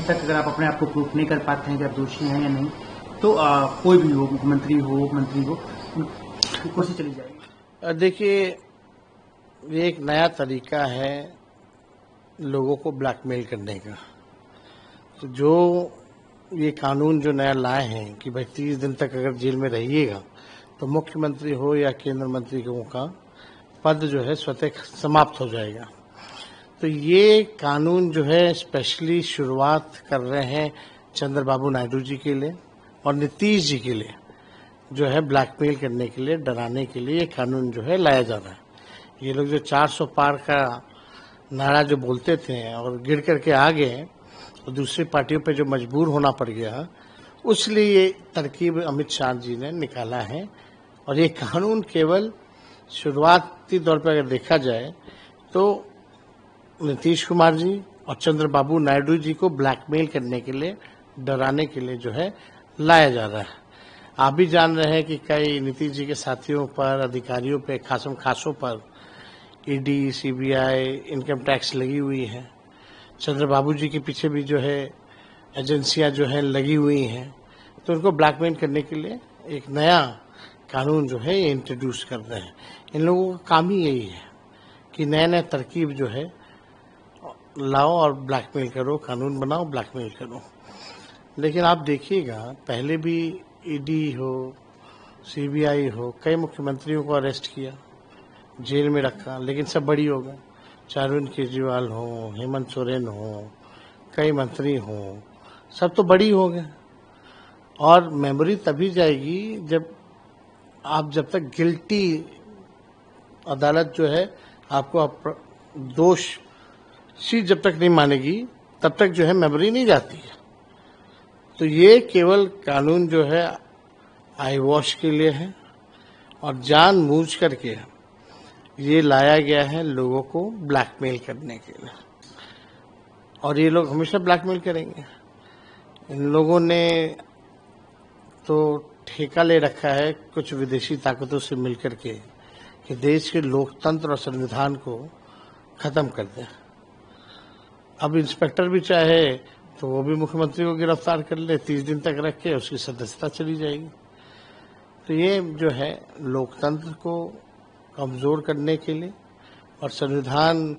तक अगर आप अपने आप को प्रूफ नहीं कर पाते हैं कि आप दोषी हैं या नहीं, तो कोई भी हो, मुख्यमंत्री हो, उप मंत्री हो, कोशिश चली जाएगी। देखिए, ये एक नया तरीका है लोगों को ब्लैकमेल करने का। तो जो ये कानून जो नया लाए हैं कि भाई 30 दिन तक अगर जेल में रहिएगा तो मुख्यमंत्री हो या केंद्र मंत्रियों का पद जो है स्वतः समाप्त हो जाएगा। तो ये कानून जो है स्पेशली शुरुआत कर रहे हैं चंद्रबाबू नायडू जी के लिए और नीतीश जी के लिए, जो है ब्लैकमेल करने के लिए, डराने के लिए ये कानून जो है लाया जा रहा है। ये लोग जो 400 पार का नारा जो बोलते थे और गिर करके आ गए और दूसरी पार्टियों पे जो मजबूर होना पड़ गया, उसलिए ये तरकीब अमित शाह जी ने निकाला है। और ये कानून केवल शुरुआती तौर पर अगर देखा जाए तो नीतीश कुमार जी और चंद्रबाबू नायडू जी को ब्लैकमेल करने के लिए, डराने के लिए जो है लाया जा रहा है। आप भी जान रहे हैं कि कई नीतीश जी के साथियों पर, अधिकारियों पे, खासम खासों पर ईडी, सीबीआई, इनकम टैक्स लगी हुई है। चंद्रबाबू जी के पीछे भी जो है एजेंसियां जो है लगी हुई हैं। तो उनको ब्लैकमेल करने के लिए एक नया कानून जो है ये इंट्रोड्यूस कर रहे हैं। इन लोगों का काम ही यही है कि नए नए तरकीब जो है लाओ और ब्लैकमेल करो, कानून बनाओ, ब्लैकमेल करो। लेकिन आप देखिएगा, पहले भी ईडी हो, सीबीआई हो, कई मुख्यमंत्रियों को अरेस्ट किया, जेल में रखा, लेकिन सब बड़ी हो गए। चाहे अरविंद केजरीवाल हो, हेमंत सोरेन हो, कई मंत्री हो, सब तो बड़ी हो गए। और मेमोरी तभी जाएगी जब तक गिल्टी अदालत जो है आपको दोषी जब तक नहीं मानेगी, तब तक जो है मेमोरी नहीं जाती है। तो ये केवल कानून जो है आई वॉश के लिए है और जानबूझ करके ये लाया गया है लोगों को ब्लैकमेल करने के लिए। और ये लोग हमेशा ब्लैकमेल करेंगे। इन लोगों ने तो ठेका ले रखा है कुछ विदेशी ताकतों से मिलकर के कि देश के लोकतंत्र और संविधान को खत्म कर दें। अब इंस्पेक्टर भी चाहे तो वो भी मुख्यमंत्री को गिरफ्तार कर ले, 30 दिन तक रख के उसकी सदस्यता चली जाएगी। तो ये जो है लोकतंत्र को कमजोर करने के लिए और संविधान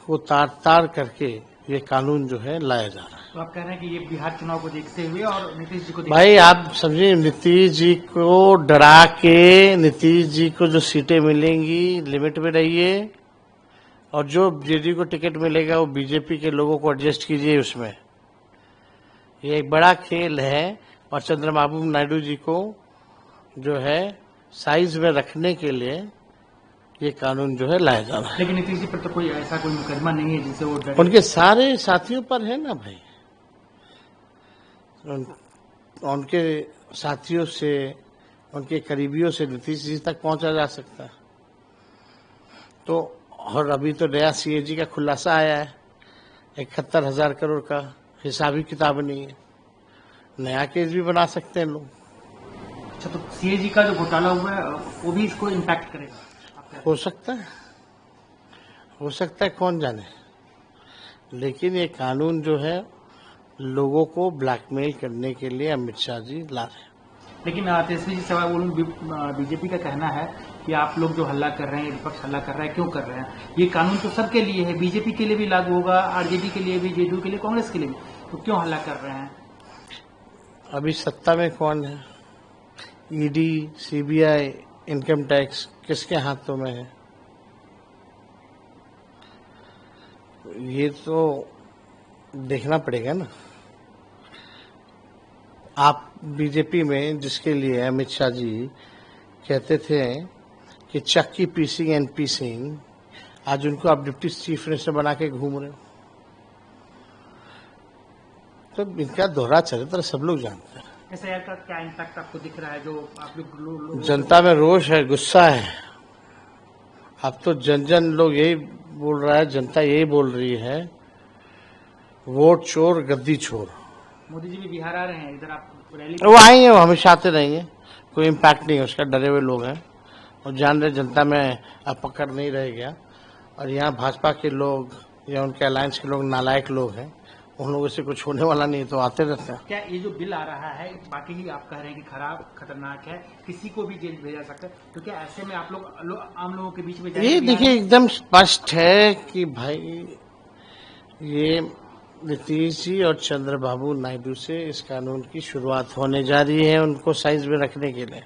को तार करके ये कानून जो है लाया जा रहा है। तो आप कह रहे हैं कि ये बिहार चुनाव को देखते हुए और नीतीश जी को भाई आप समझिए, नीतीश जी को डरा के, नीतीश जी को जो सीटें मिलेंगी लिमिट में रहिए और जो जेडीयू को टिकट मिलेगा वो बीजेपी के लोगों को एडजस्ट कीजिए उसमें। ये एक बड़ा खेल है और चंद्रबाबू नायडू जी को जो है साइज में रखने के लिए ये कानून जो है लाया जा रहा है। लेकिन नीतीश जी पर तो कोई ऐसा कोई मुकदमा नहीं है जिससे वो उनके सारे साथियों पर है ना भाई। उनके साथियों से, उनके करीबियों से नीतीश जी तक पहुंचा जा सकता है। तो और अभी तो नया सीएजी का खुलासा आया है, 71,000 करोड़ का, हिसाब ही किताब नहीं है। नया केस भी बना सकते हैं लोग। अच्छा, तो सीएजी का जो घोटाला हुआ है वो भी इसको इम्पैक्ट करेगा? हो सकता है, कौन जाने। लेकिन ये कानून जो है लोगों को ब्लैकमेल करने के लिए अमित शाह जी ला रहे हैं। लेकिन तेजस्वी जी सवाल बोलूं, बीजेपी का कहना है कि आप लोग जो हल्ला कर रहे हैं, विपक्ष हल्ला कर रहा है, क्यों कर रहे हैं? ये कानून तो सबके लिए है, बीजेपी के लिए भी लागू होगा, आरजेडी के लिए भी, जेडीयू के लिए, कांग्रेस के लिए भी, तो क्यों हल्ला कर रहे हैं? अभी सत्ता में कौन है? ईडी, सीबीआई, इनकम टैक्स किसके हाथों में है? ये तो देखना पड़ेगा ना। आप बीजेपी में जिसके लिए अमित शाह जी कहते थे कि चक्की पीसिंग एंड पीसिंग, आज उनको आप डिप्टी चीफ मिनिस्टर बना के घूम रहे हो। तो इनका दोहरा चरित्र सब लोग जानते हैं। एसआईआर का क्या इम्पैक्ट आपको दिख रहा है? जो आप लोग जनता में रोष है, गुस्सा है। अब तो जन लोग यही बोल रहा है, जनता यही बोल रही है, वोट चोर गद्दी चोर। मोदी जी भी बिहार आ रहे हैं, इधर आप रैली वो आएंगे, वो हमेशा आते रहेंगे, कोई इम्पैक्ट नहीं है उसका। डरे हुए लोग हैं और जान रहे जनता में अब पकड़ नहीं रह गया। और यहाँ भाजपा के लोग या उनके अलायंस के लोग नालायक लोग हैं, उन लोगों से कुछ होने वाला नहीं, तो आते रहते हैं। क्या ये जो बिल आ रहा है बाकी ही आप कह रहे हैं कि खराब खतरनाक है, किसी को भी जेल भेजा सकता है, तो क्या ऐसे में आप लोग आम लोगों के बीच में जाएंगे? ये देखिए एकदम स्पष्ट है कि भाई ये नीतीश जी और चंद्रबाबू नायडू से इस कानून की शुरुआत होने जा रही है, उनको साइज में रखने के लिए।